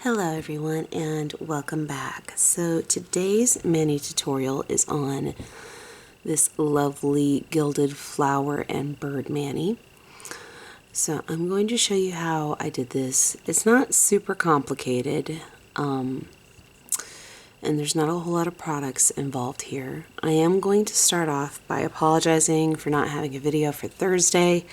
Hello everyone and welcome back. So today's mani tutorial is on this lovely gilded flower and bird mani. So I'm going to show you how I did this. It's not super complicated and there's not a whole lot of products involved here. I am going to start off by apologizing for not having a video for Thursday.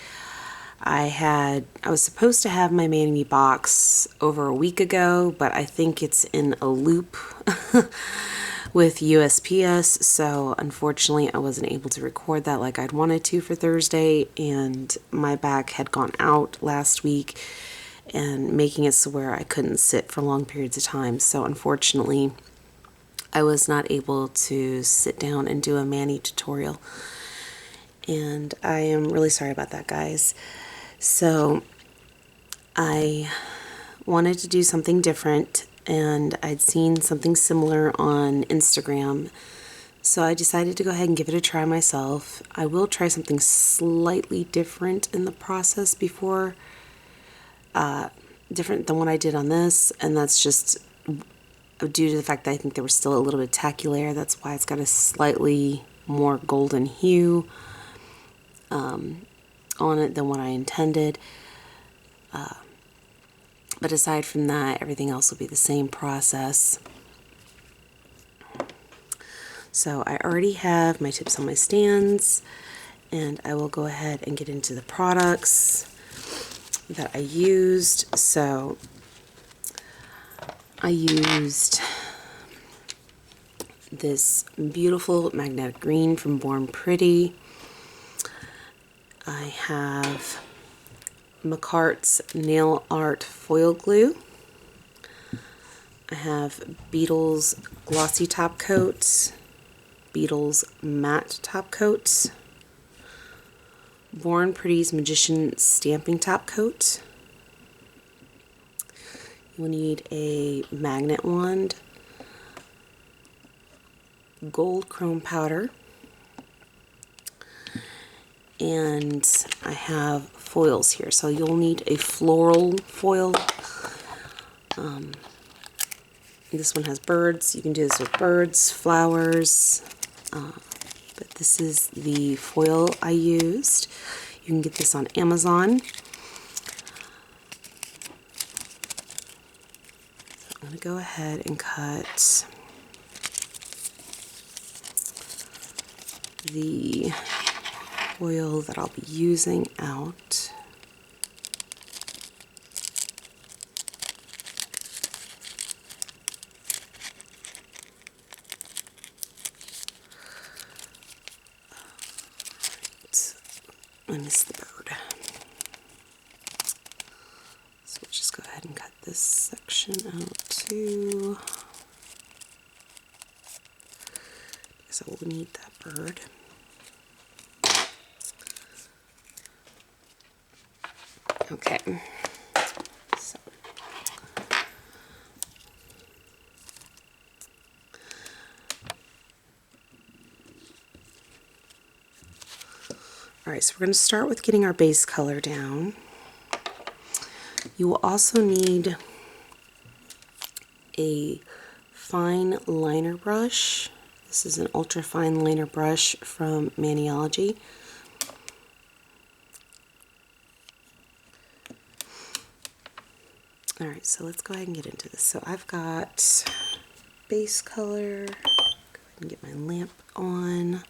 I was supposed to have my mani box over a week ago, but I think it's in a loop with USPS, so unfortunately I wasn't able to record that like I'd wanted to for Thursday, and my back had gone out last week and making it so where I couldn't sit for long periods of time, so unfortunately I was not able to sit down and do a mani tutorial, and I am really sorry about that, guys. So I wanted to do something different, and I'd seen something similar on Instagram, so I decided to go ahead and give it a try myself. I will try something slightly different in the process before, different than what I did on this, and that's just due to the fact that I think there was still a little bit of tacky layer. That's why it's got a slightly more golden hue on it than what I intended. But aside from that, everything else will be the same process. So I already have my tips on my stands, and I will go ahead and get into the products that I used. So I used this beautiful magnetic green from Born Pretty. I have McCart's Nail Art Foil Glue. I have Beetle's Glossy Top Coat, Beetle's Matte Top Coat, Born Pretty's Magician Stamping Top Coat. You'll need a magnet wand, gold chrome powder, and I have foils here. So you'll need a floral foil. This one has birds. You can do this with birds, flowers, but this is the foil I used. You can get this on Amazon. So I'm going to go ahead and cut the foil that I'll be using out. I missed the bird. So we'll just go ahead and cut this section out too, because I will need that bird. Okay, so alright, so we're going to start with getting our base color down. You will also need a fine liner brush. This is an ultra fine liner brush from Maniology. Alright, so let's go ahead and get into this. So I've got base color. Go ahead and get my lamp on.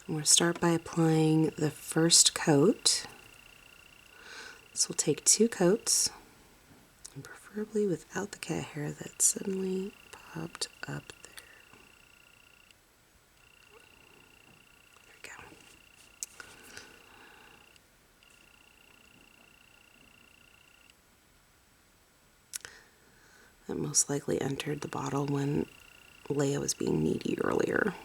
I'm going to start by applying the first coat. This will take 2 coats, and preferably without the cat hair that suddenly popped up there. That most likely entered the bottle when Leia was being needy earlier.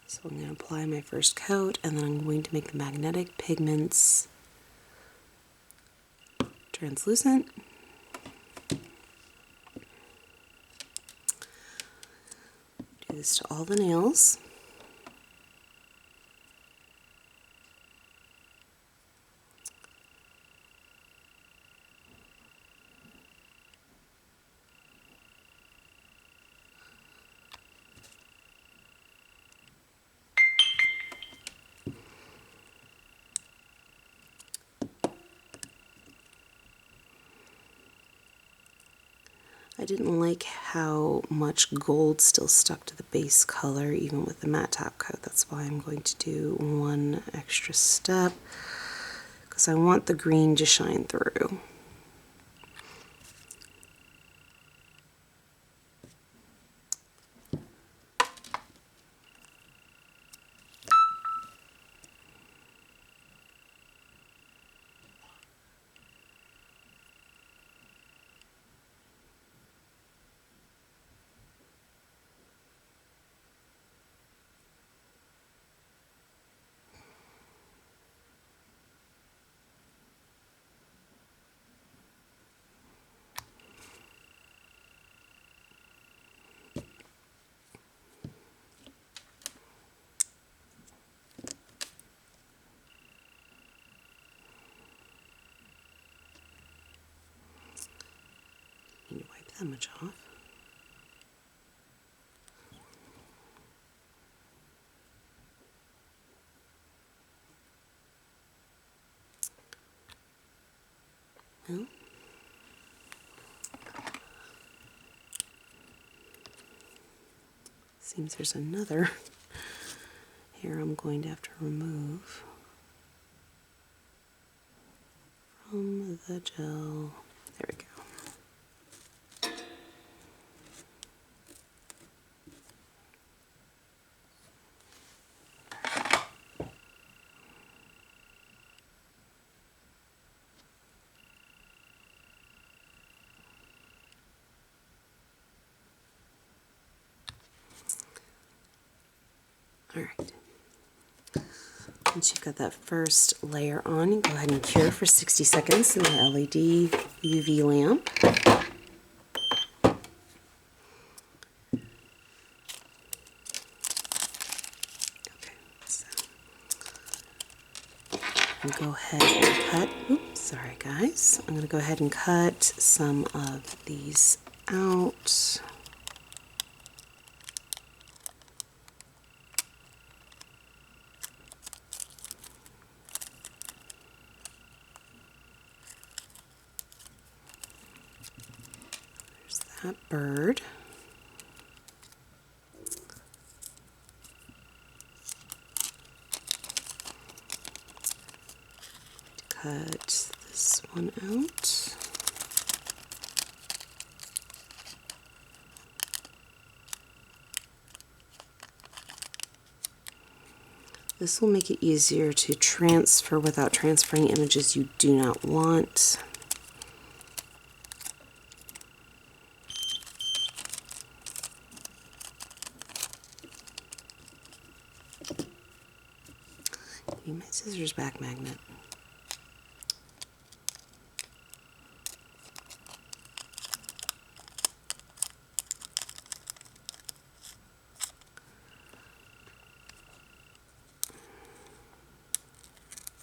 So I'm going to apply my first coat, and then I'm going to make the magnetic pigments translucent. Do this to all the nails. I didn't like how much gold still stuck to the base color even with the matte top coat. That's why I'm going to do one extra step, because I want the green to shine through. Need to wipe that much off. Well, seems there's another hair I'm going to have to remove from the gel. There we go. All right. Once you've got that first layer on, you go ahead and cure for 60 seconds in the LED UV lamp. Okay, so I'm going to go ahead and cut, oops, sorry guys. I'm going to go ahead and cut some of these out. That bird. Cut this one out. This will make it easier to transfer without transferring images you do not want. Give me my scissors back, magnet.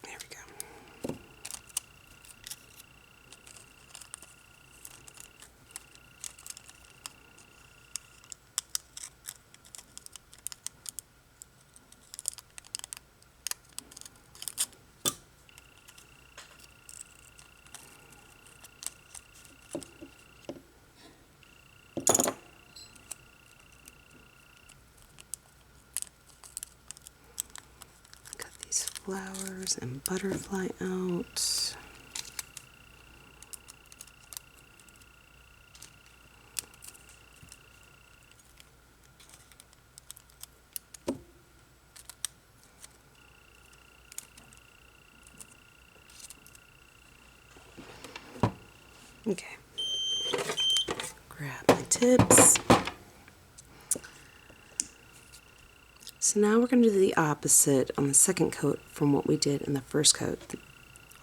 There we go. Cut these flowers and butterfly out. Okay. Grab my tips. So now we're going to do the opposite on the second coat from what we did in the first coat.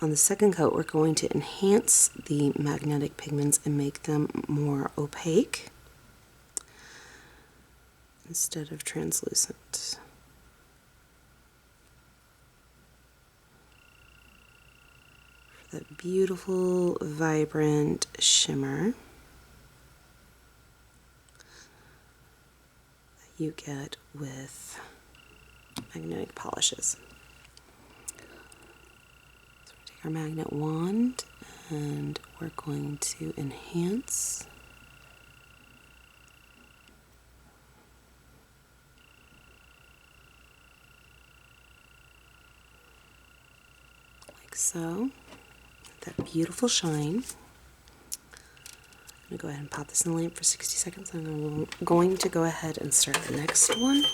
On the second coat, we're going to enhance the magnetic pigments and make them more opaque instead of translucent. For that beautiful, vibrant shimmer that you get with magnetic polishes. So we take our magnet wand and we're going to enhance so. That beautiful shine. I'm going to go ahead and pop this in the lamp for 60 seconds. I'm going to go ahead and start the next one.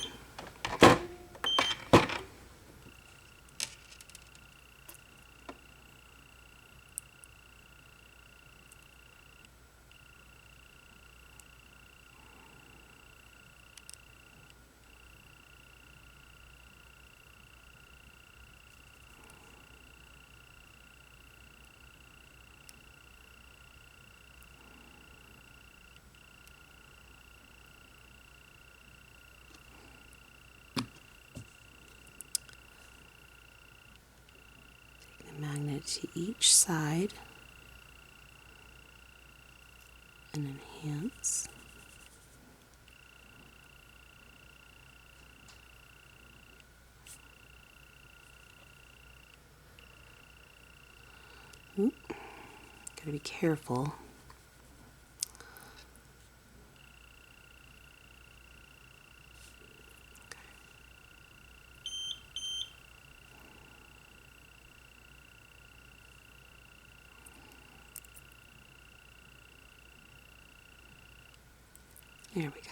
Magnet to each side and enhance. Oop. Gotta be careful. There we go.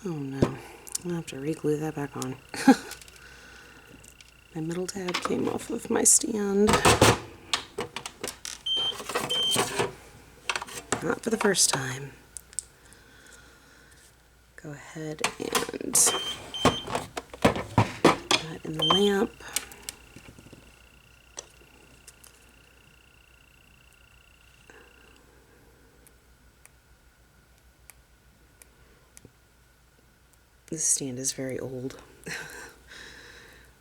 Oh no, I'm gonna have to re-glue that back on. My middle tab came off of my stand. Not for the first time. Go ahead and put that in the lamp. This stand is very old.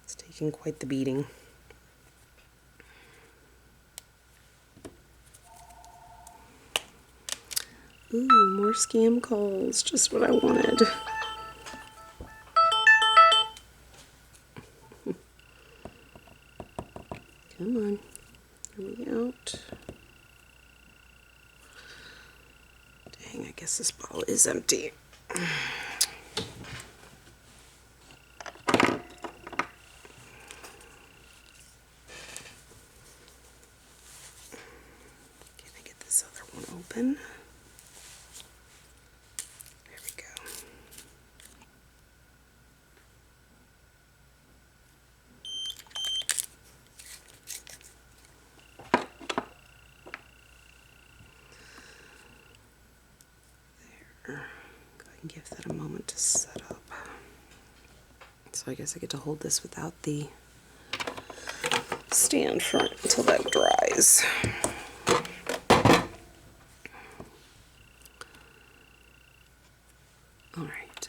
It's taking quite the beating. Ooh, more scam calls. Just what I wanted. Come on. Here we out. Dang, I guess this bottle is empty. This other one open. There we go. There. Go ahead and give that a moment to set up. So I guess I get to hold this without the stand front until that dries. All right.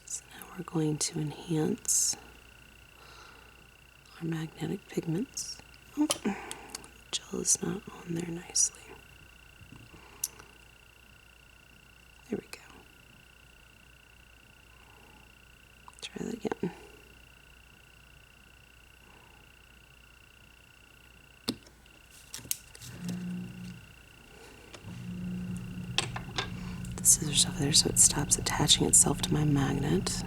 So now we're going to enhance our magnetic pigments. Oh. Gel is not on there nicely. There we go. Try that again. The scissors over there so it stops attaching itself to my magnet.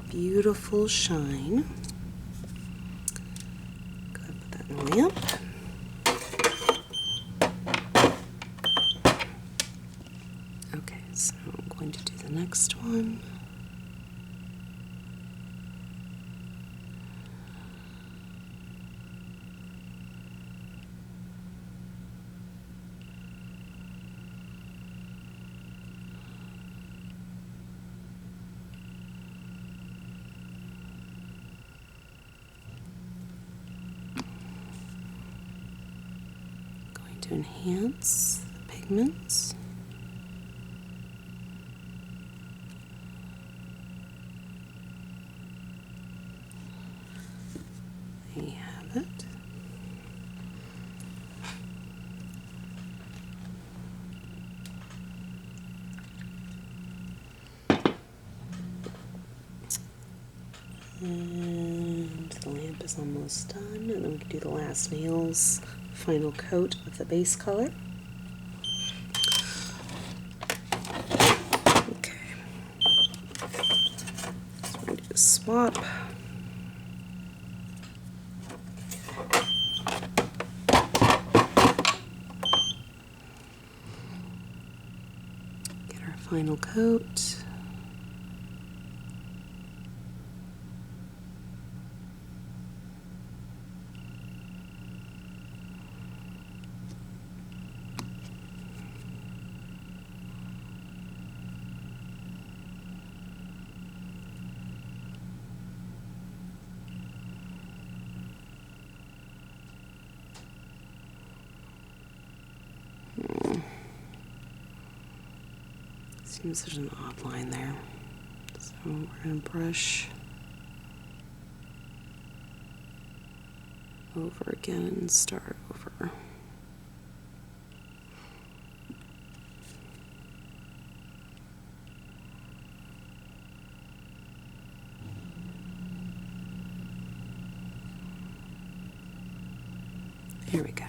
Beautiful shine. Go ahead and put that in the lamp. Okay, so I'm going to do the next one. To enhance the pigments. it. And the lamp is almost done, and then we can do the last nails, final coat of the base color. Okay, so we're going to do a swap. Get our final coat. Seems there's an odd line there. So we're going to brush over again and start over. Here we go.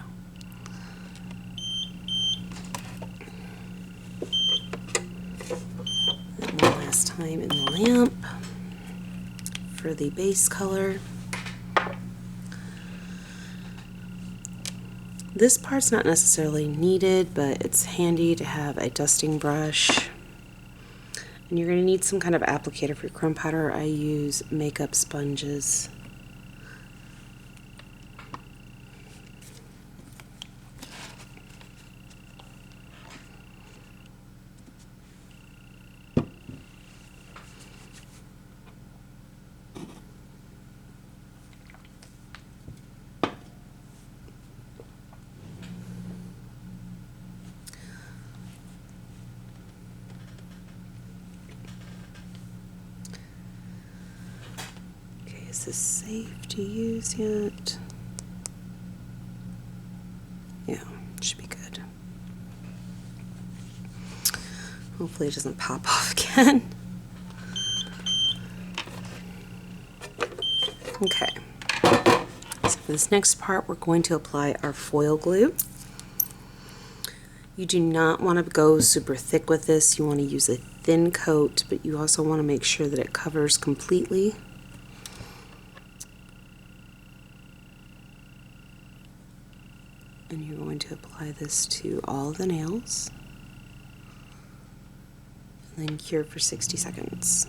And one last time in the lamp for the base color. This part's not necessarily needed, but it's handy to have a dusting brush. And you're going to need some kind of applicator for your chrome powder. I use makeup sponges. Is this safe to use yet? Yeah, should be good. Hopefully it doesn't pop off again. Okay, so for this next part we're going to apply our foil glue. You do not want to go super thick with this. You want to use a thin coat, but you also want to make sure that it covers completely. And you're going to apply this to all the nails and then cure for 60 seconds.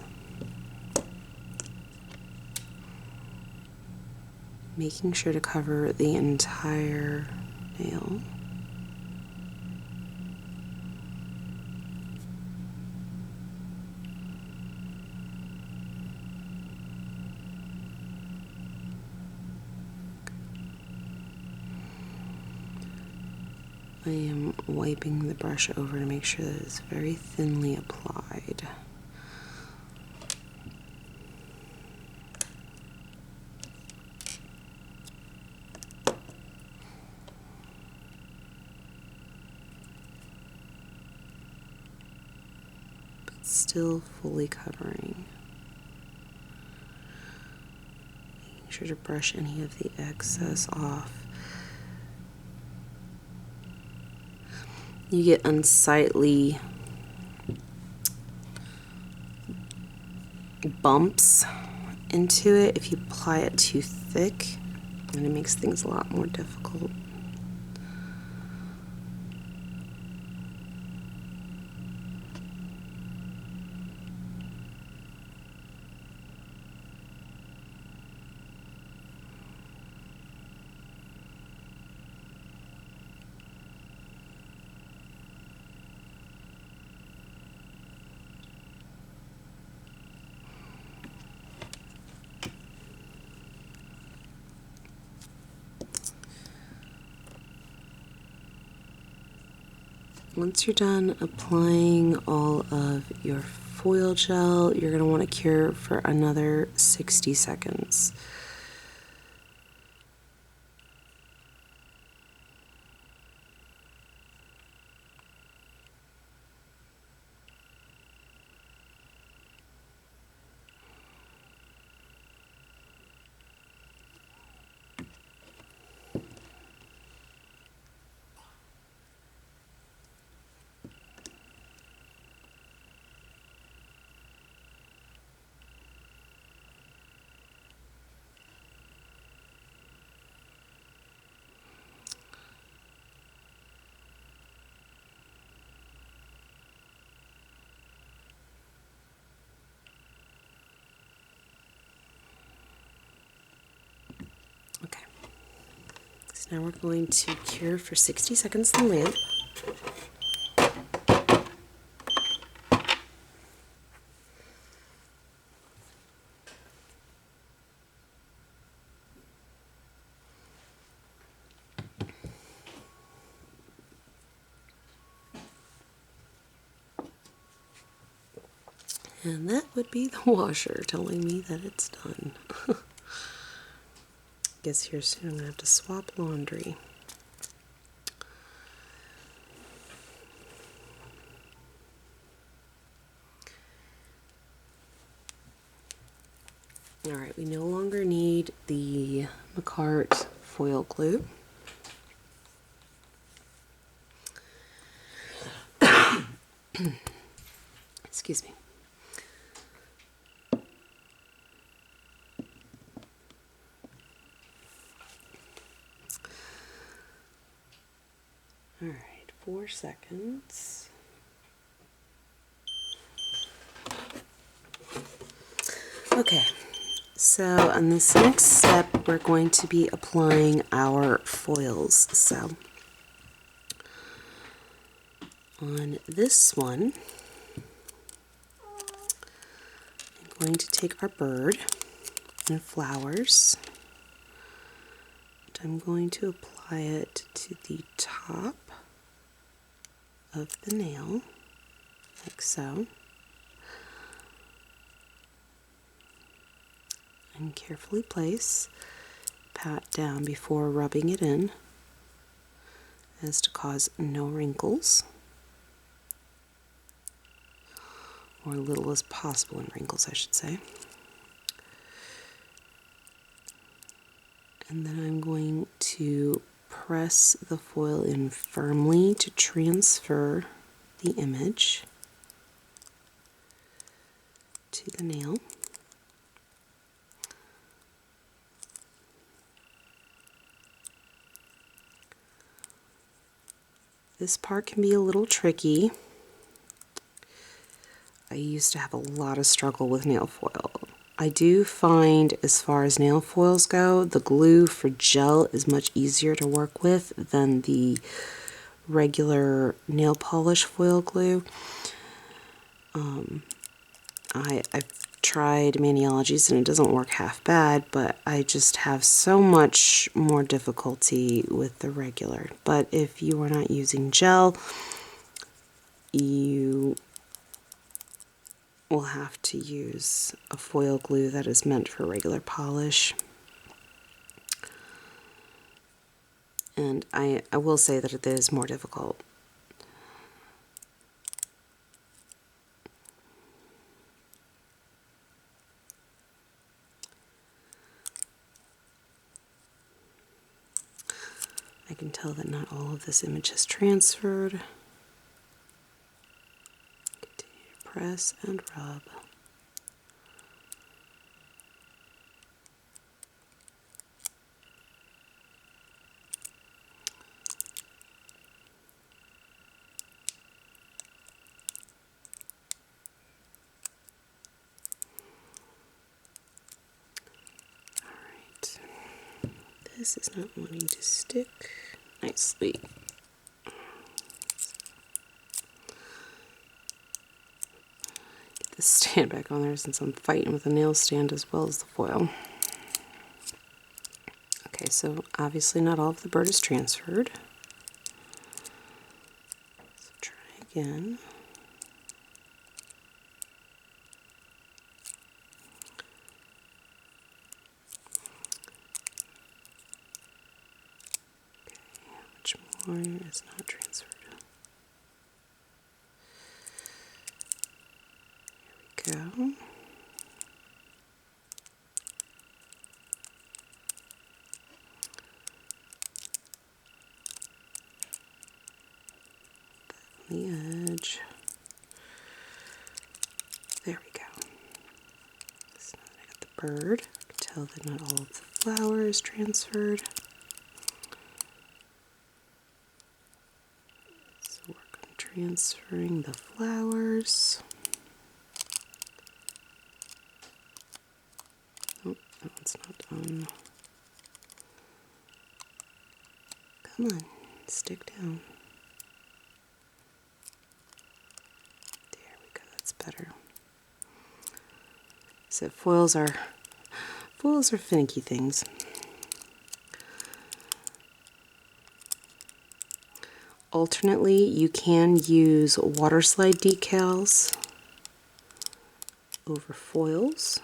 Making sure to cover the entire nail. I am wiping the brush over to make sure that it's very thinly applied. But still fully covering. Making sure to brush any of the excess off. You get unsightly bumps into it if you apply it too thick, and it makes things a lot more difficult. Once you're done applying all of your foil gel, you're going to want to cure for another 60 seconds. So now we're going to cure for 60 seconds in the lamp. And that would be the washer telling me that it's done. Guess here soon I'm going to have to swap laundry. Alright, we no longer need the McCart foil glue. Excuse me. Alright, 4 seconds. Okay, so on this next step we're going to be applying our foils. So on this one, I'm going to take our bird and flowers, and I'm going to apply it to the top of the nail, like so, and carefully place, pat down before rubbing it in as to cause no wrinkles, or little as possible in wrinkles, I should say. And then I'm going to press the foil in firmly to transfer the image to the nail. This part can be a little tricky. I used to have a lot of struggle with nail foil. I do find, as far as nail foils go, the glue for gel is much easier to work with than the regular nail polish foil glue. I've tried Maniologies and it doesn't work half bad, but I just have so much more difficulty with the regular. But if you are not using gel, you will have to use a foil glue that is meant for regular polish. And I will say that it is more difficult. I can tell that not all of this image has transferred. Continue to press and rub. Alright, this is not wanting to stick nicely. Get this stand back on there since I'm fighting with a nail stand as well as the foil. Okay, so obviously not all of the bird is transferred. So try again. Okay, how much more is not transferred? Here we go. The edge. There we go. So now that I got the bird, I can tell that not all of the flower is transferred. So work on transferring the flowers. Oh, that one's not done. Come on, stick down. There we go, that's better. So foils are finicky things. Alternately, you can use water slide decals over foils.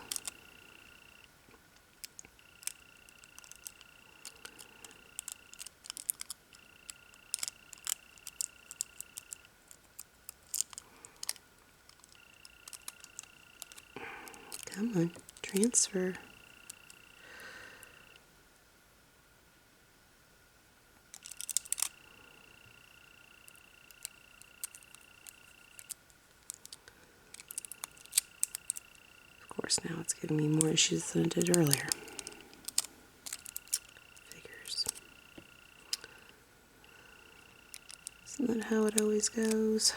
Come on, transfer. Of course, now it's giving me more issues than it did earlier. Figures. Isn't that how it always goes?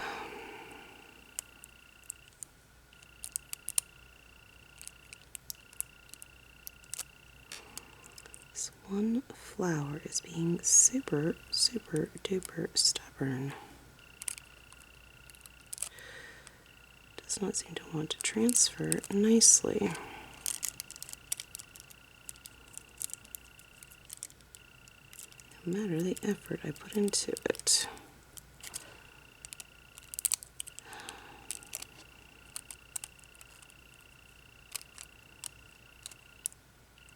This one flower is being super, super duper stubborn. Does not seem to want to transfer nicely. No matter the effort I put into it.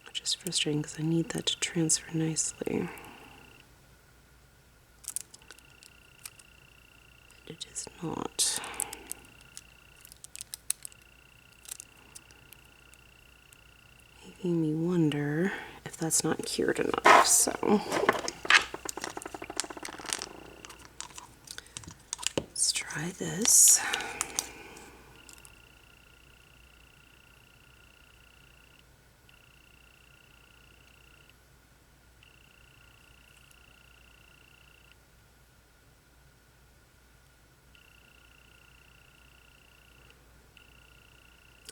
Which is frustrating because I need that to transfer nicely. It is not. Making me wonder if that's not cured enough, so let's try this.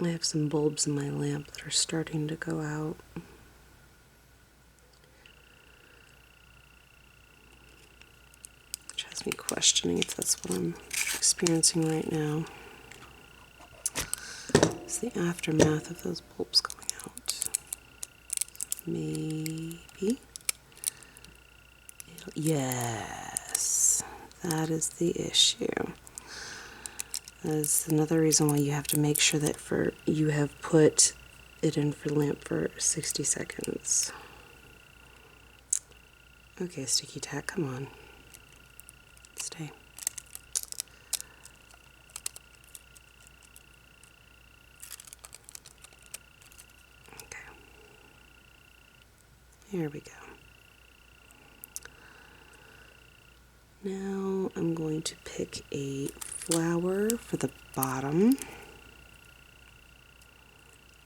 I have some bulbs in my lamp that are starting to go out. Which has me questioning if that's what I'm experiencing right now. It's the aftermath of those bulbs going out. Maybe. Yes, that is the issue. That is another reason why you have to make sure that you have put it in for lamp for 60 seconds. Okay, sticky tack, come on. Stay. Okay. Here we go. Now I'm going to pick a flower for the bottom.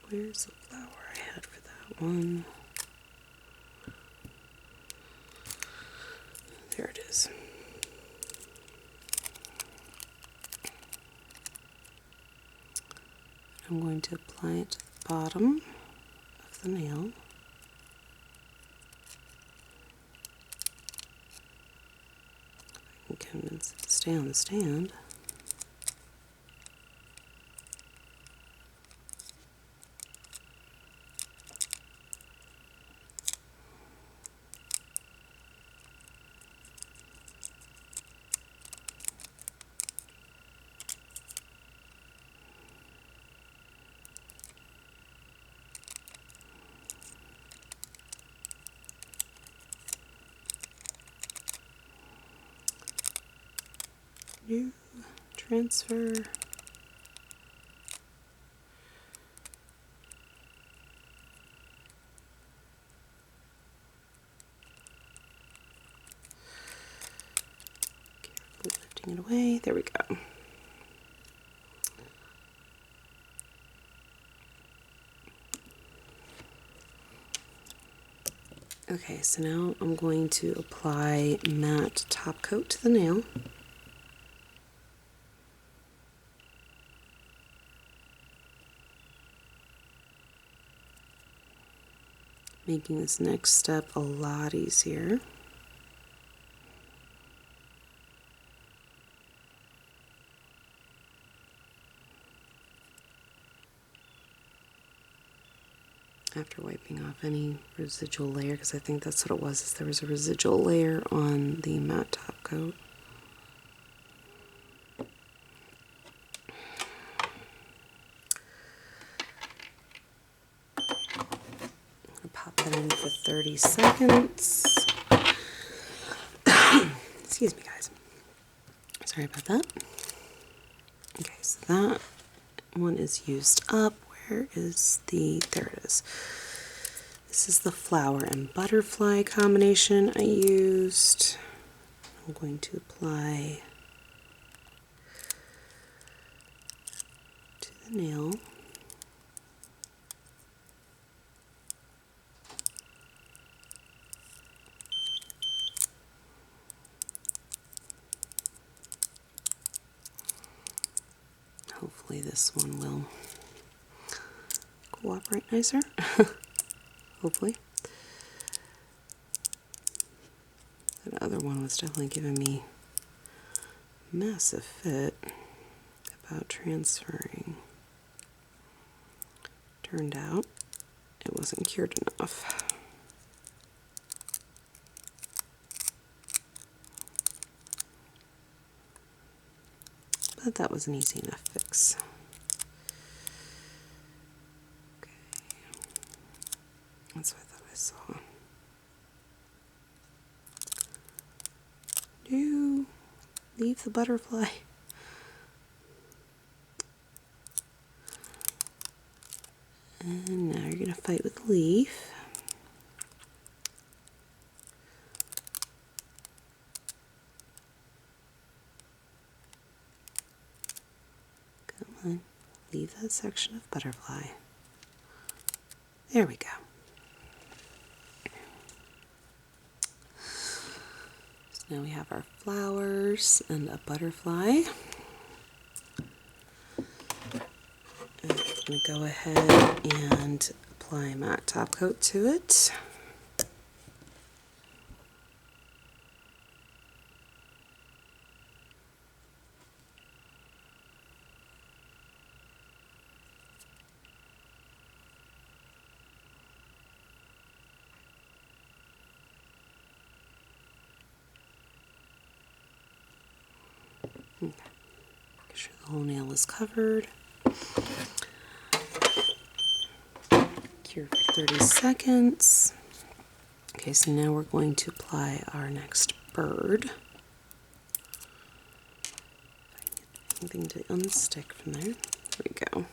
Where's the flower I had for that one? There it is. I'm going to apply it to the bottom of the nail. I can convince it to stay on the stand. New transfer. Carefully lifting it away. There we go. Okay, so now I'm going to apply matte top coat to the nail. Making this next step a lot easier. after wiping off any residual layer, because I think that's what it was, is there was a residual layer on the matte top coat. I'll pop that in for 30 seconds. Excuse me, guys. Sorry about that. Okay, so that one is used up. Where is the, there it is. This is the flower and butterfly combination I used. I'm going to apply to the nail. Hopefully this one will cooperate nicer. Hopefully. That other one was definitely giving me massive fit about transferring. Turned out it wasn't cured enough. But that was an easy enough fix. Okay. That's what I thought I saw. No, leave the butterfly. And now you're going to fight with the leaf. Come on, leave that section of butterfly. There we go. So now we have our flowers and a butterfly. And I'm going to go ahead and apply a matte top coat to it. Okay. Make sure the whole nail is covered. Cure for 30 seconds. Okay, so now we're going to apply our next bird. Anything to unstick from there. There we go.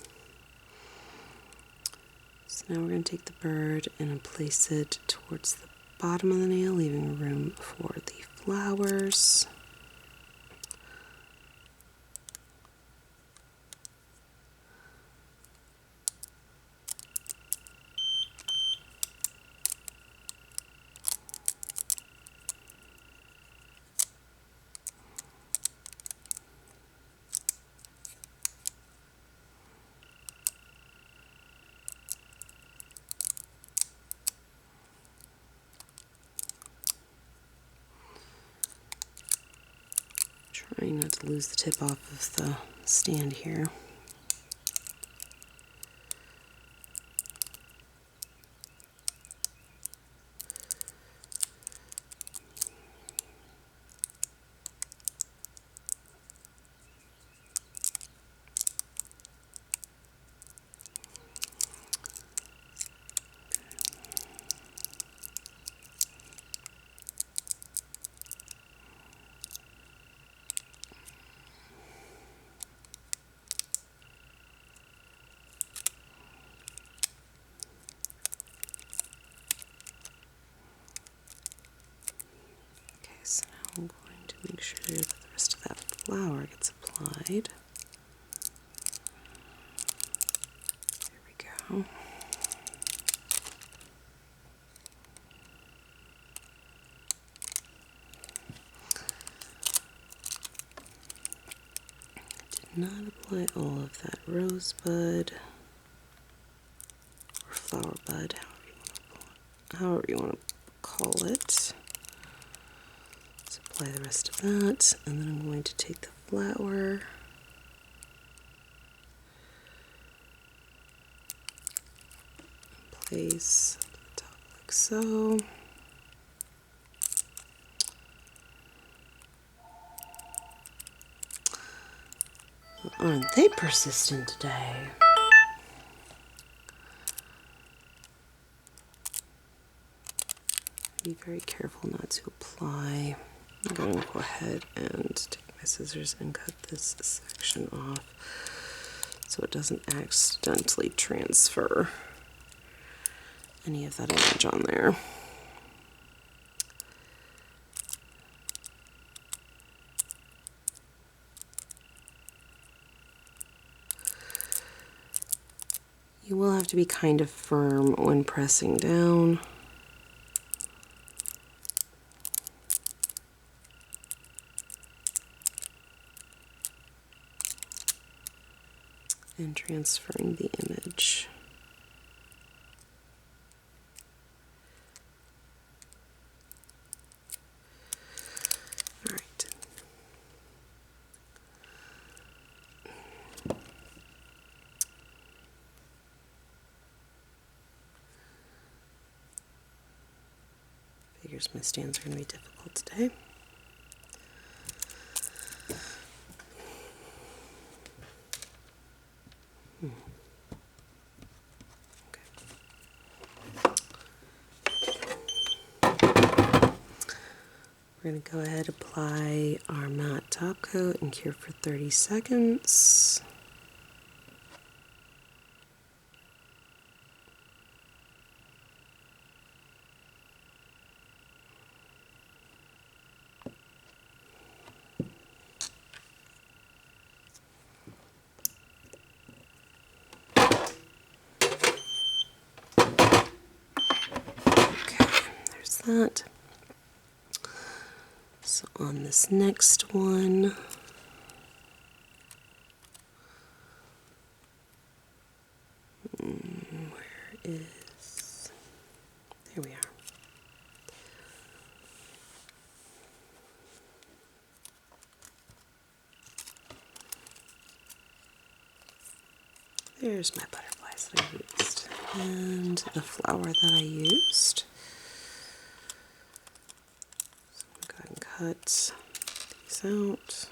So now we're going to take the bird and place it towards the bottom of the nail, leaving room for the flowers. Trying not to lose the tip off of the stand here. So now I'm going to make sure that the rest of that flower gets applied. There we go. I did not apply all of that rosebud or flower bud, however you want to call it. Apply the rest of that, and then I'm going to take the flower place at the top like so. Aren't they persistent today? Be very careful not to apply. I'm going to go ahead and take my scissors and cut this section off so it doesn't accidentally transfer any of that image on there. You will have to be kind of firm when pressing down. And transferring the image. All right. Figures my stands are going to be difficult today. We're going to go ahead and apply our matte top coat and cure for 30 seconds. Okay, there's that. So on this next one, where is, there we are. There's my butterflies that I used and the flower that I used. So I'm going to go ahead and cut these out.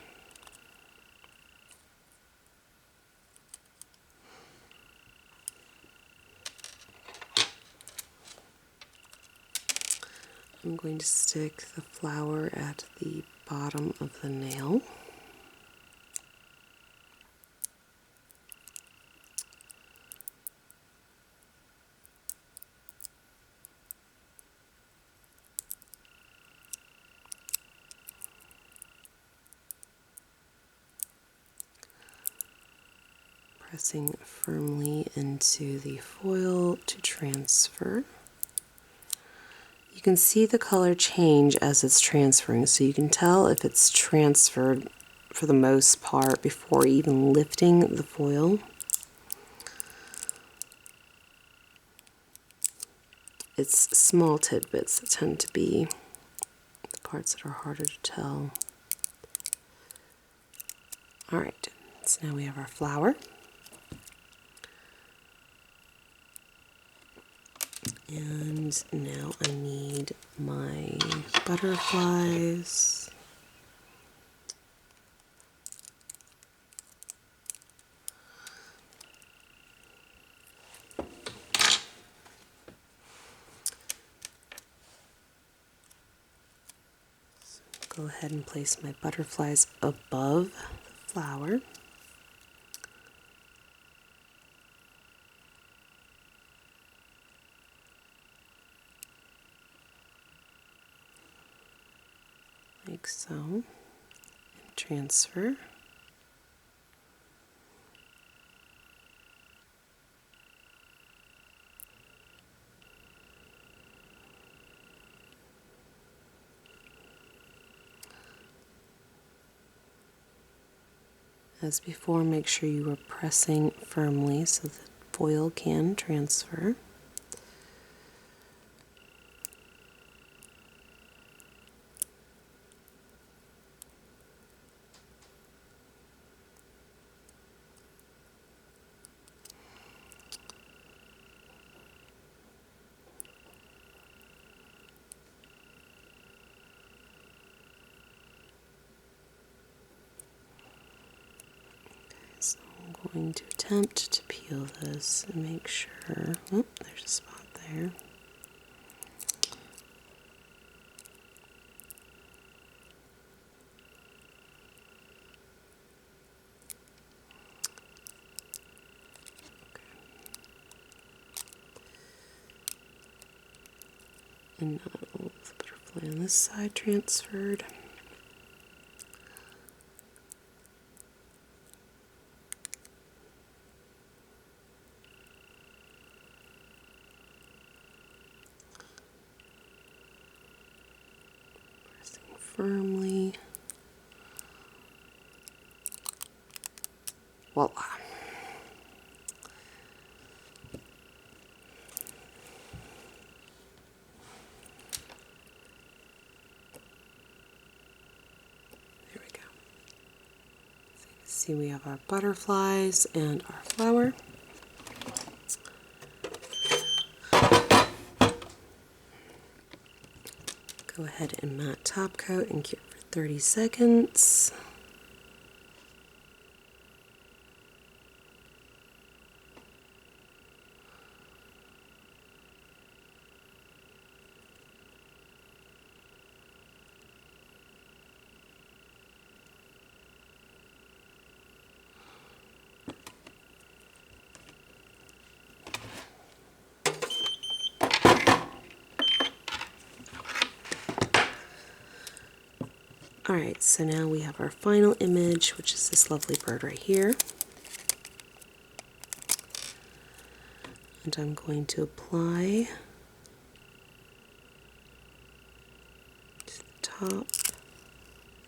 I'm going to stick the flower at the bottom of the nail. Pressing firmly into the foil to transfer. You can see the color change as it's transferring, so you can tell if it's transferred for the most part before even lifting the foil. It's small tidbits that tend to be the parts that are harder to tell. Alright, so now we have our flower. And now I need my butterflies. So go ahead and place my butterflies above the flower. Like so, and transfer. As before, make sure you are pressing firmly so the foil can transfer. I'm going to attempt to peel this and make sure, oh, there's a spot there. And not all of the butterfly on this side transferred. Pressing firmly. Voila. There we go. So you can see we have our butterflies and our flower. Go ahead and matte top coat and cure for 30 seconds. Alright, so now we have our final image, which is this lovely bird right here. And I'm going to apply to the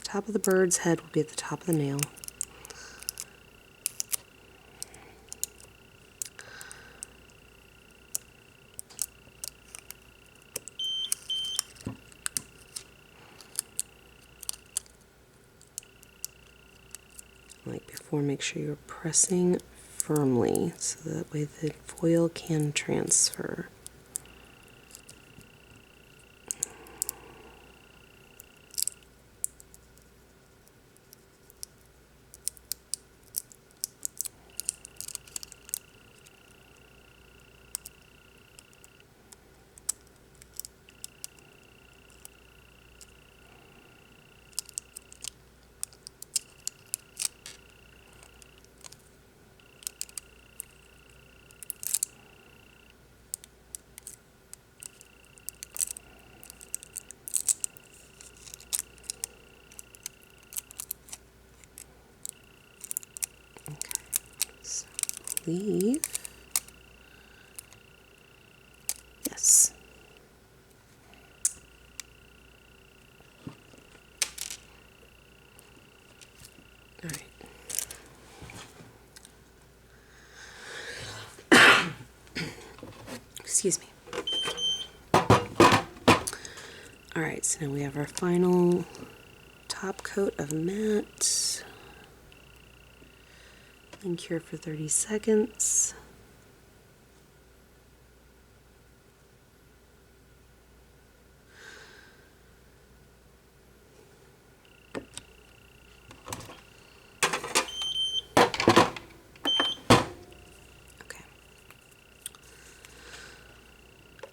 top of the bird's head will be at the top of the nail. Like before, make sure you're pressing firmly so that way the foil can transfer. Leave. Yes. All right. Excuse me. All right, so now we have our final top coat of matte. And cure for 30 seconds. Okay.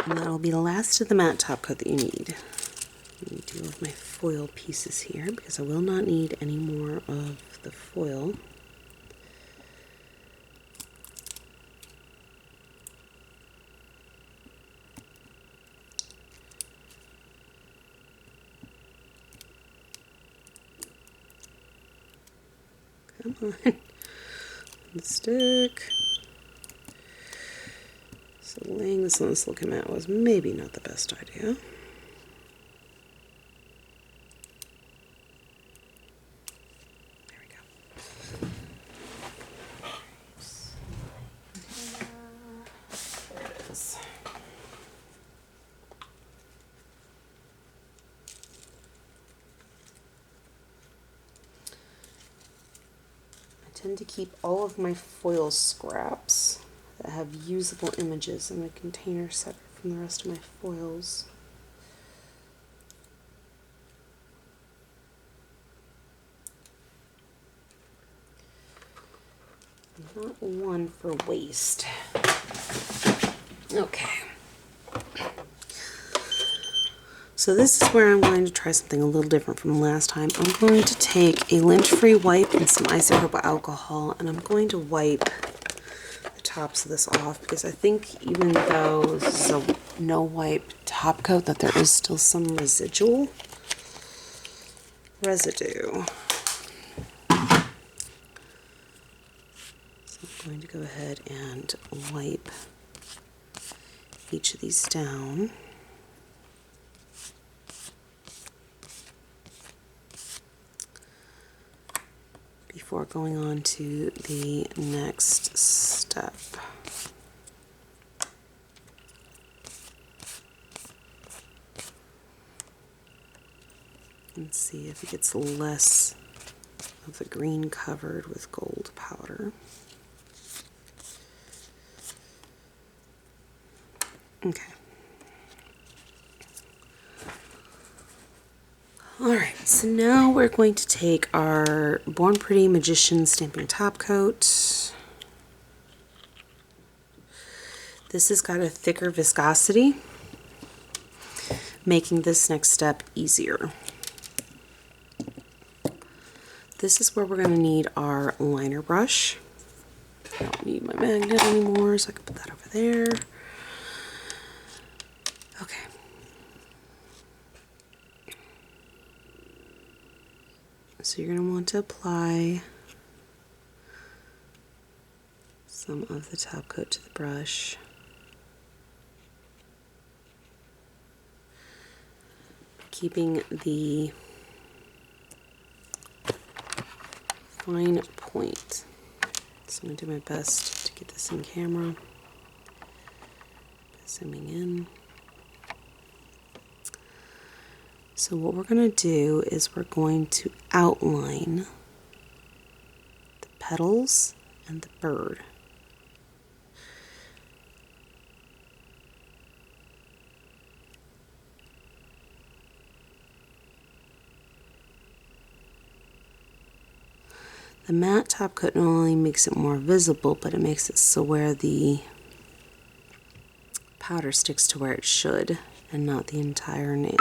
And that'll be the last of the matte top coat that you need. Let me deal with my foil pieces here because I will not need any more of the foil. Come on. Stick. So laying this on the silicone mat was maybe not the best idea. There we go. There it is. I tend to keep all of my foil scraps that have usable images in the container separate from the rest of my foils. not one for waste. Okay. So this is where I'm going to try something a little different from last time. I'm going to take a lint-free wipe and some isopropyl alcohol, and I'm going to wipe the tops of this off because I think even though this is a no-wipe top coat, that there is still some residue. So I'm going to go ahead and wipe each of these down. Before going on to the next step. And see if it gets less of the green covered with gold powder. Okay. Alright, so now we're going to take our Born Pretty Magician Stamping Top Coat. This has got a thicker viscosity, making this next step easier. This is where we're going to need our liner brush. I don't need my magnet anymore, so I can put that over there. Okay. So you're going to want to apply some of the top coat to the brush. Keeping the fine point. So I'm going to do my best to get this in camera. Zooming in. So what we're going to do is we're going to outline the petals and the bird. The matte top coat not only makes it more visible, but it makes it so where the powder sticks to where it should and not the entire nail.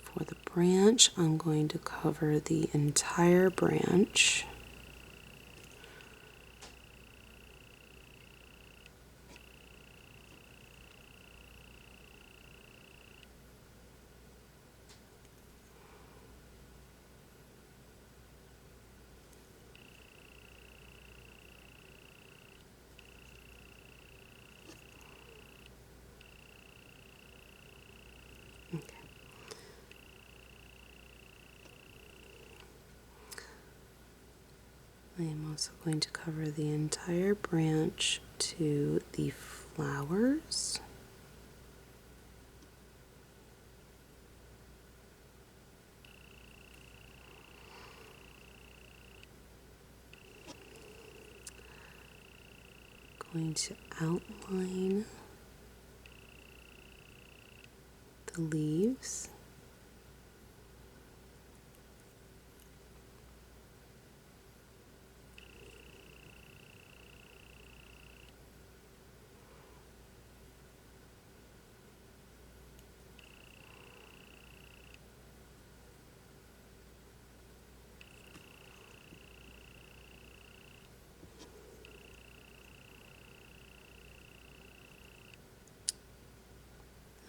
For the branch, I'm going to cover the entire branch. I am also going to cover the entire branch to the flowers. Going to outline the leaves.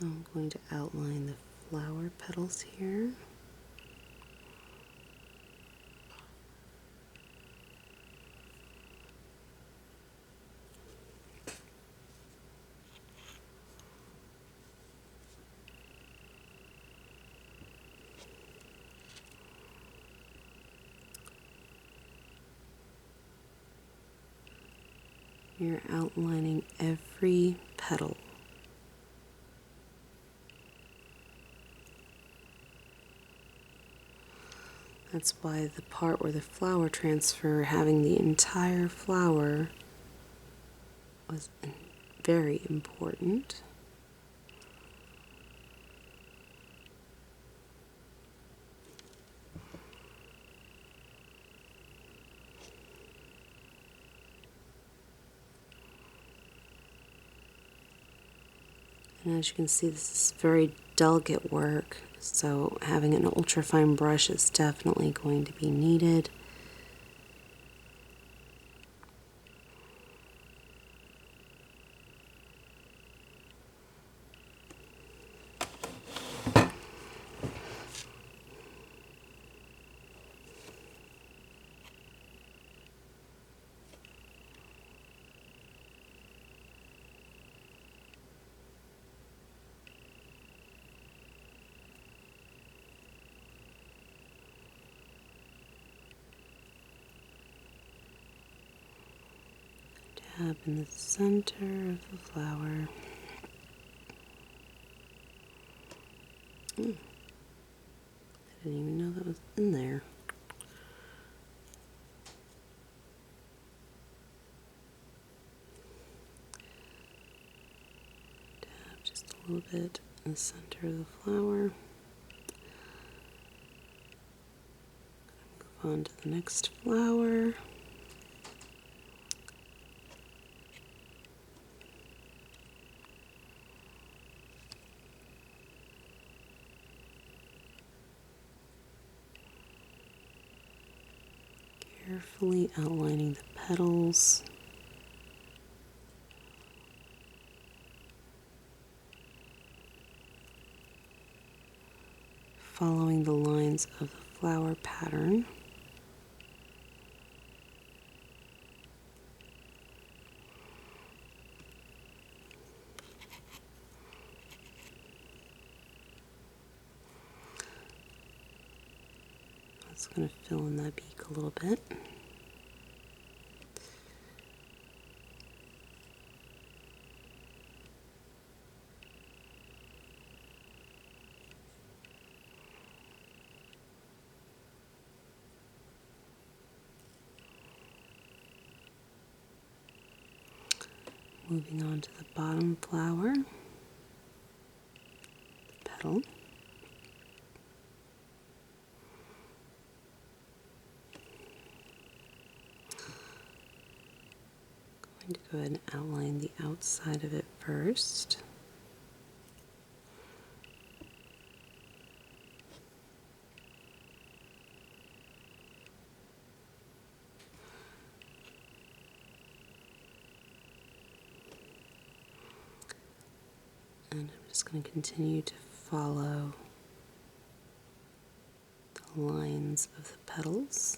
I'm going to outline the flower petals here. You're outlining every petal. That's why the part where the flower transfer, having the entire flower, was very important. And as you can see, this is very delicate work, so having an ultrafine brush is definitely going to be needed. Dab in the center of the flower. I didn't even know that was in there. Dab just a little bit in the center of the flower. Move on to the next flower. Carefully outlining the petals. Following the lines of the flower pattern. That's going to fill in that beak a little bit. Moving on to the bottom flower, the petal. Going to go ahead and outline the outside of it first. And I'm just going to continue to follow the lines of the petals.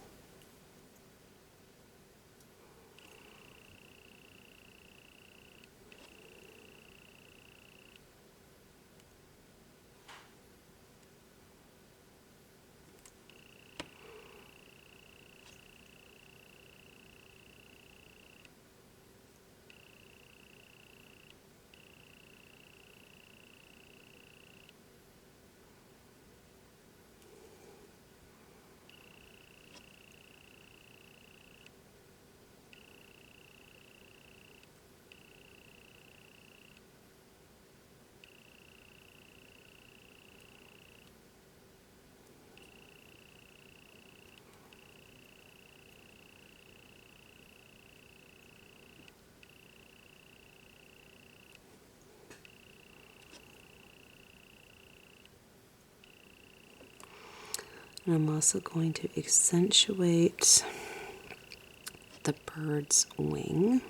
And I'm also going to accentuate the bird's wing.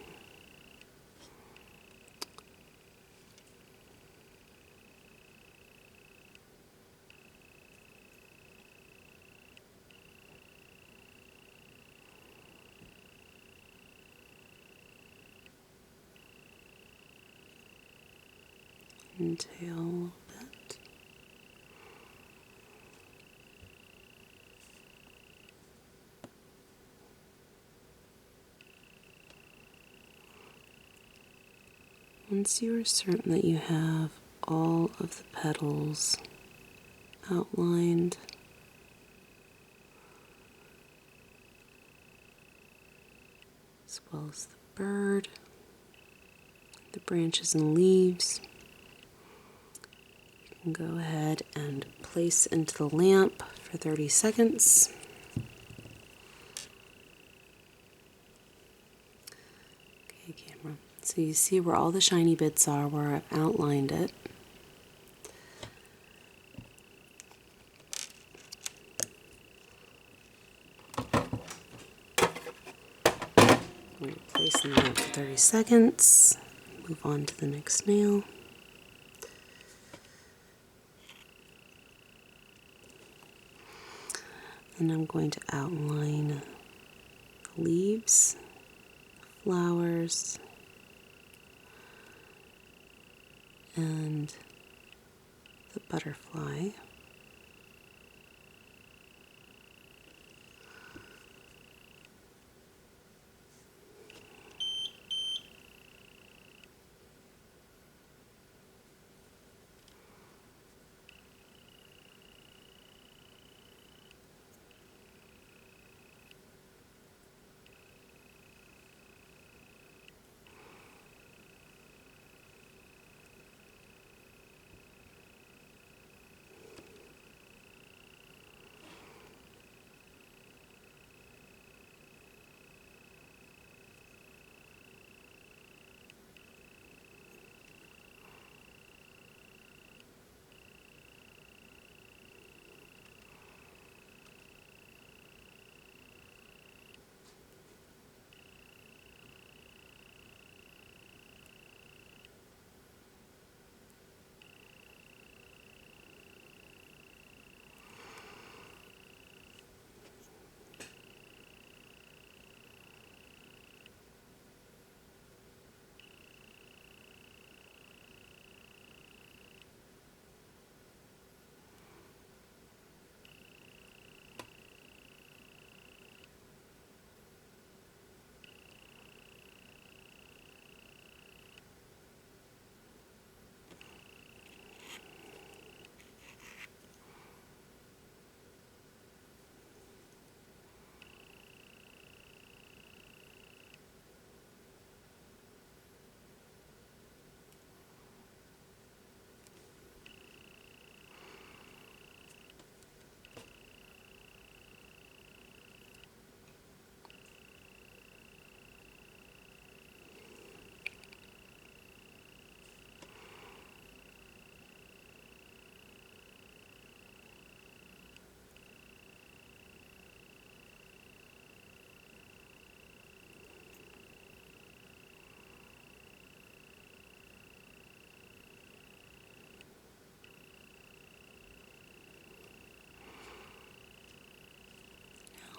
And tail a little bit. Once you are certain that you have all of the petals outlined, as well as the bird, the branches and leaves. You can go ahead and place into the lamp for 30 seconds. Okay, camera. So you see where all the shiny bits are, where I've outlined it. I'm going to place in the lamp for 30 seconds. Move on to the next nail. And I'm going to outline the leaves, flowers, and the butterfly.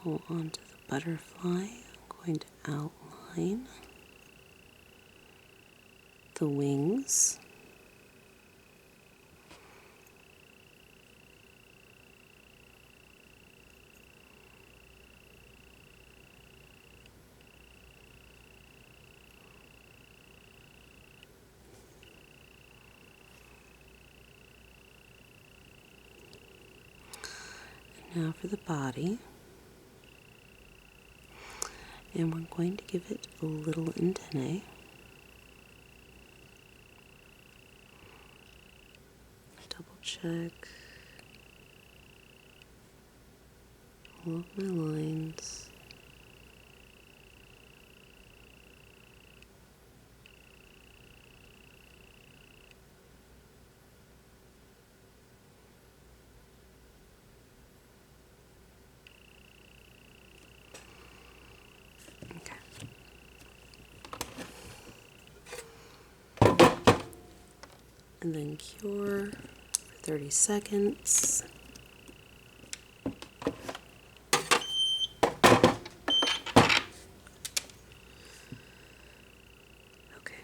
Now onto the butterfly, I'm going to outline the wings. And now for the body. And we're going to give it a little antennae. Double check all of my lines. Okay. And then cure for 30 seconds. Okay.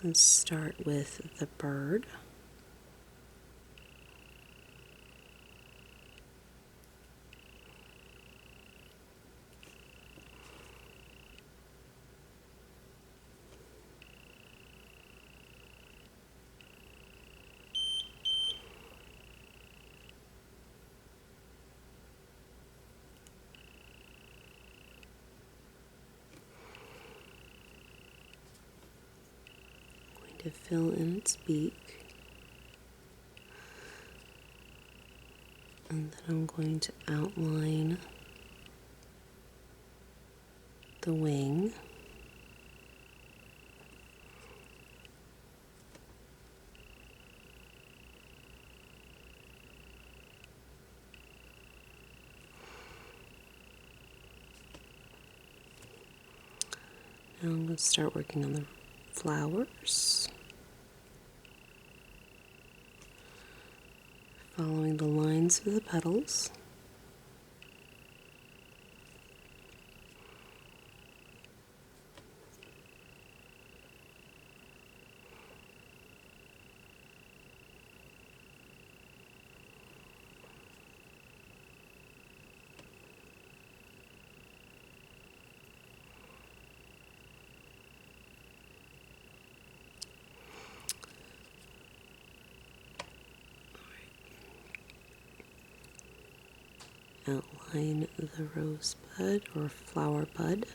Let's start with the bird. to fill in its beak. And then I'm going to outline the wing. Now I'm going to start working on the flowers, following the lines of the petals. Outline the rosebud or flower bud.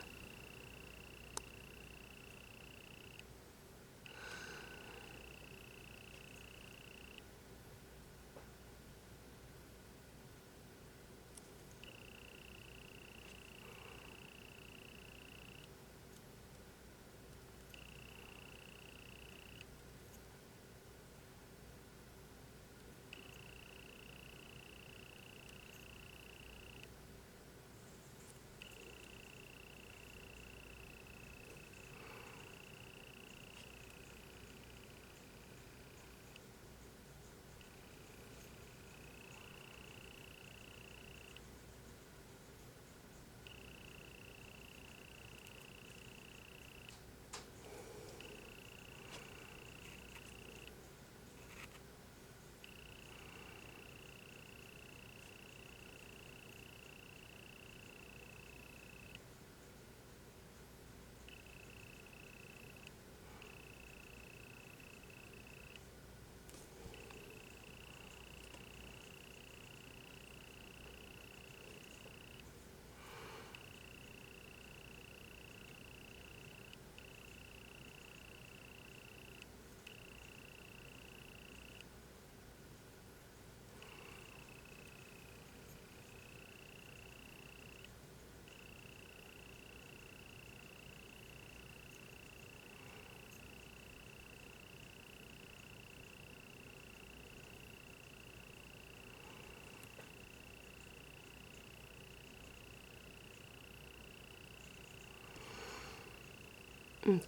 Okay.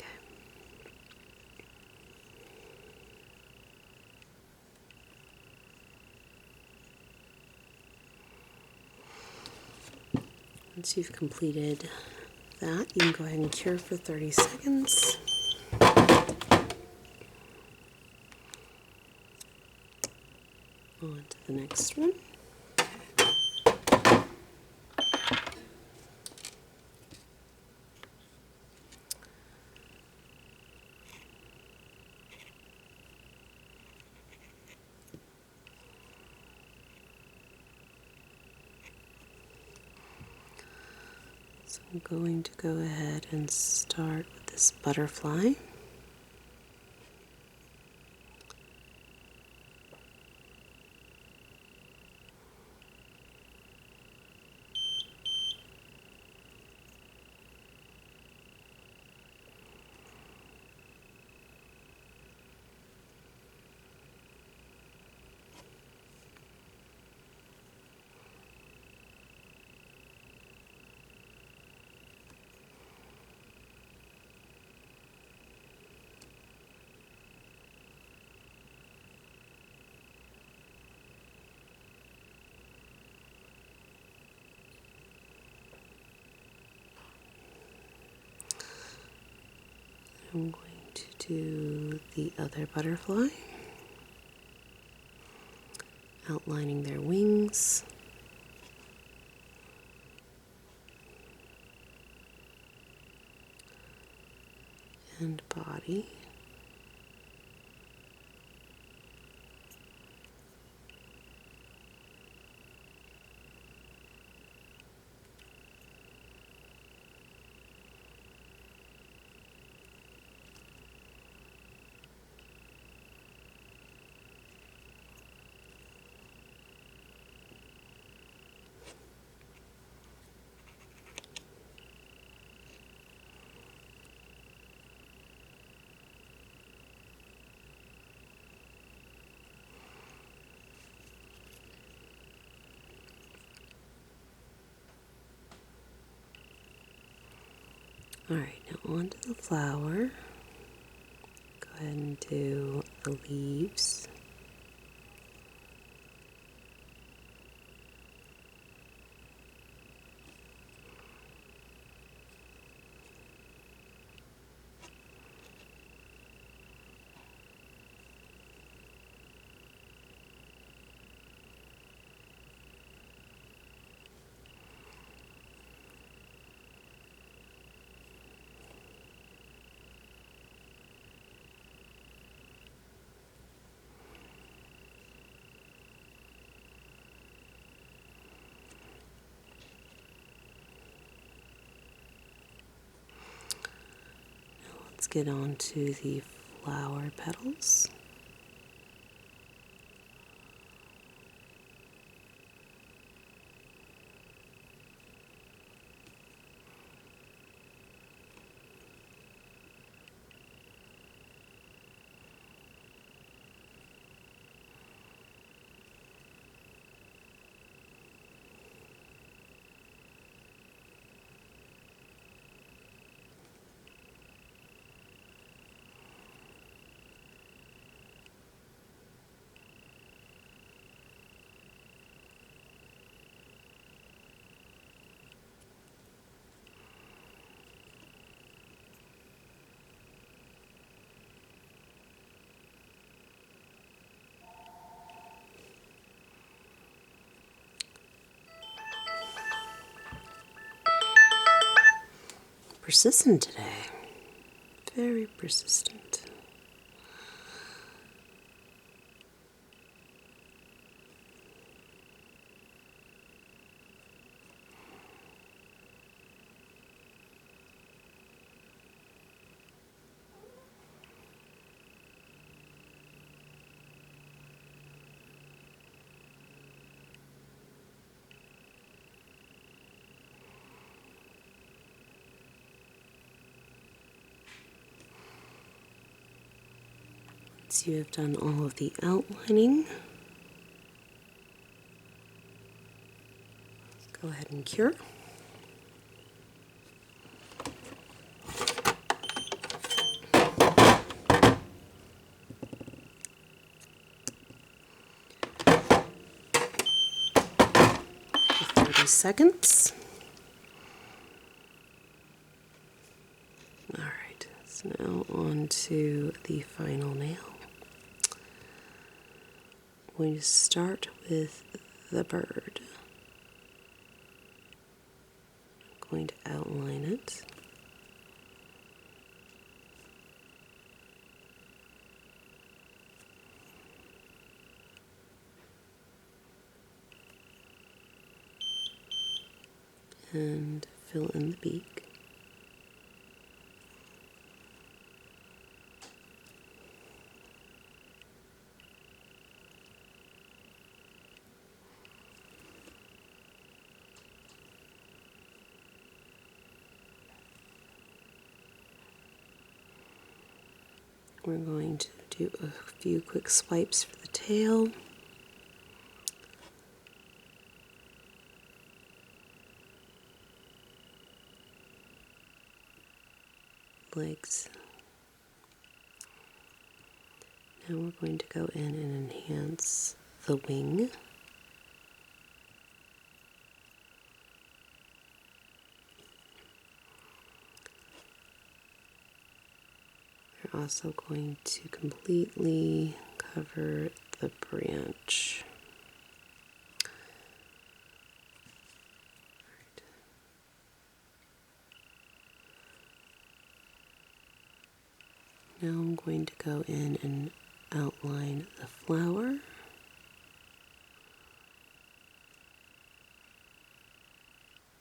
Once you've completed that, you can go ahead and cure for 30 seconds. On to the next one. So I'm going to go ahead and start with this butterfly. I'm going to do the other butterfly, outlining their wings. And body. Alright, now onto the flower. Go ahead and do the leaves. Let's get on to the flower petals. Persistent today. Very persistent. Once you have done all of the outlining, go ahead and cure. For 30 seconds. Alright, so now on to the final nail. I'm going to start with the bird. I'm going to outline it. And fill in the beak. We're going to do a few quick swipes for the tail. Legs. Now we're going to go in and enhance the wing. We're also going to completely cover the branch. Now I'm going to go in and outline the flower. It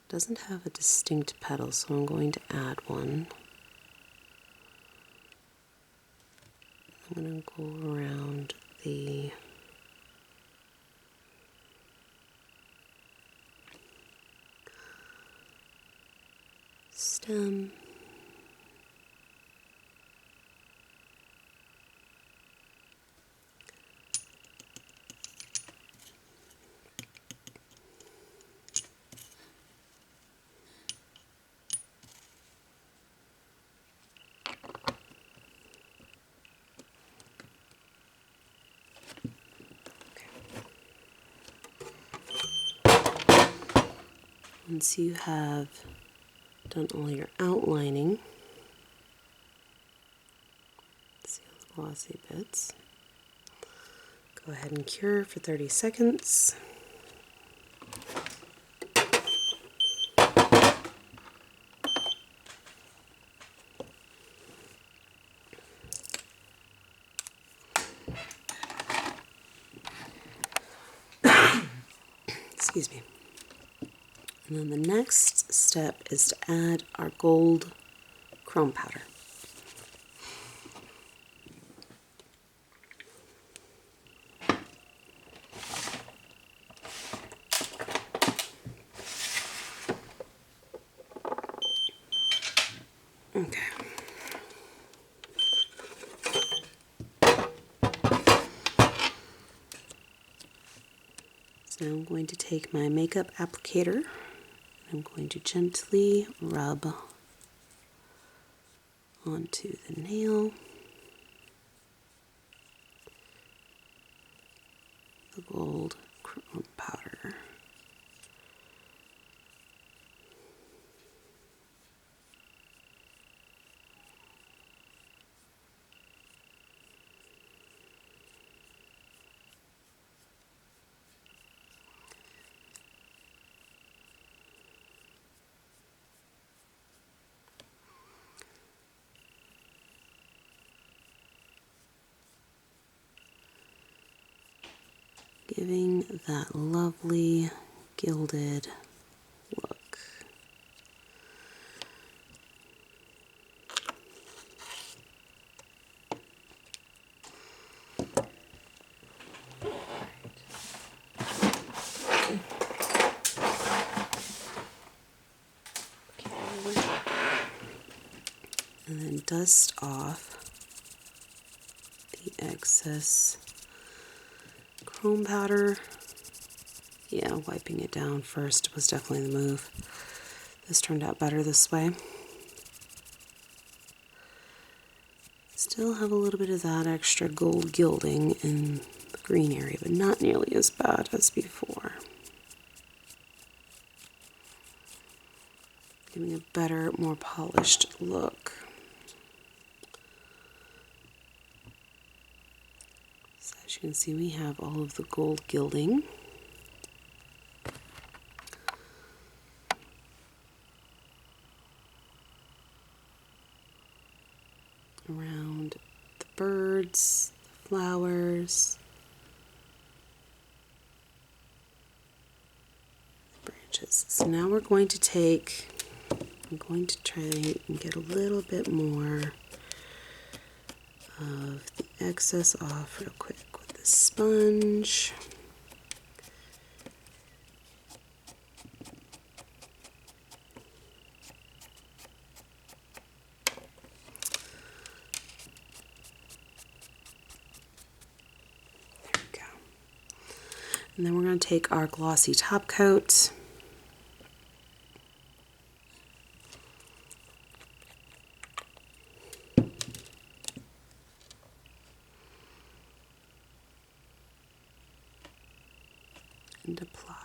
doesn't have a distinct petal, so I'm going to add one. I'm going to go around the stem. Once you have done all your outlining, see all the glossy bits, go ahead and cure for 30 seconds. Excuse me. And then the next step is to add our gold chrome powder. Okay. So I'm going to take my makeup applicator. I'm going to gently rub onto the nail the gold chrome powder. Giving that lovely gilded look. And then dust off the excess chrome powder. Yeah, wiping it down first was definitely the move. This turned out better this way. Still have a little bit of that extra gold gilding in the green area, but not nearly as bad as before. Giving a better, more polished look. So as you can see, we have all of the gold gilding. Around the birds, the flowers, the branches. So now we're going to take, I'm going to try and get a little bit more of the excess off real quick with the sponge. And then we're going to take our glossy top coat and apply.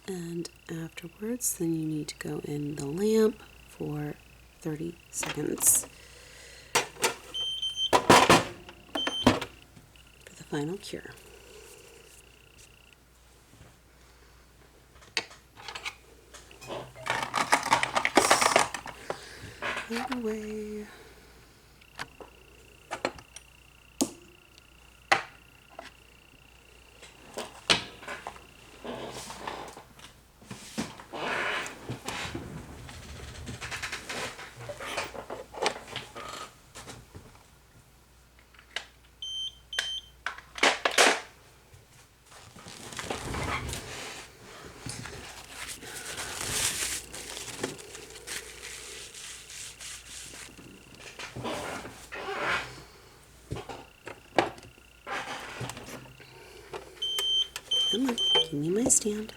And afterwards, then you need to go in the lamp for 30 seconds. final cure. Out of the way. Come on, give me my stand.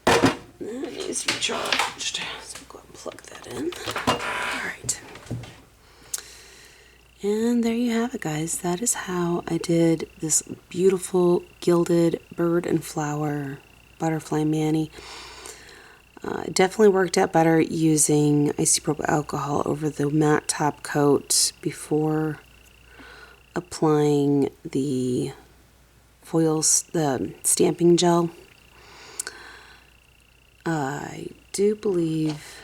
That needs to be charged. So go ahead and plug that in. Alright. And there you have it, guys. That is how I did this beautiful gilded bird and flower butterfly mani. It definitely worked out better using isopropyl alcohol over the matte top coat before applying the foils, the stamping gel. I do believe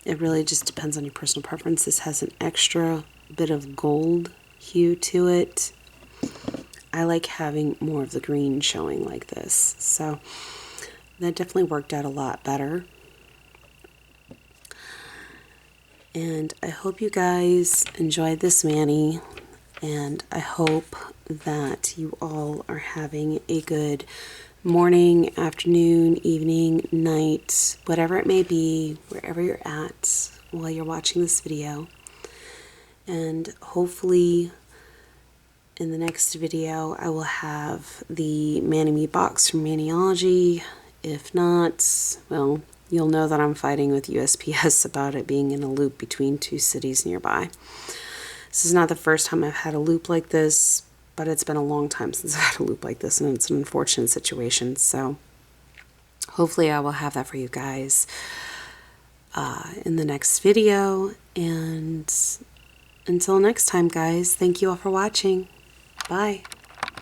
it really just depends on your personal preference. This has an extra bit of gold hue to it. I like having more of the green showing like this, so that definitely worked out a lot better. And I hope you guys enjoyed this mani, and I hope that you all are having a good morning, afternoon, evening, night, whatever it may be, wherever you're at while you're watching this video. And hopefully in the next video I will have the Mani-Me box from Maniology. If not, well, you'll know that I'm fighting with USPS about it being in a loop between two cities nearby. This is not the first time I've had a loop like this, but it's been a long time since I've had a loop like this, and it's an unfortunate situation. So hopefully I will have that for you guys in the next video. And until next time, guys, thank you all for watching. Bye.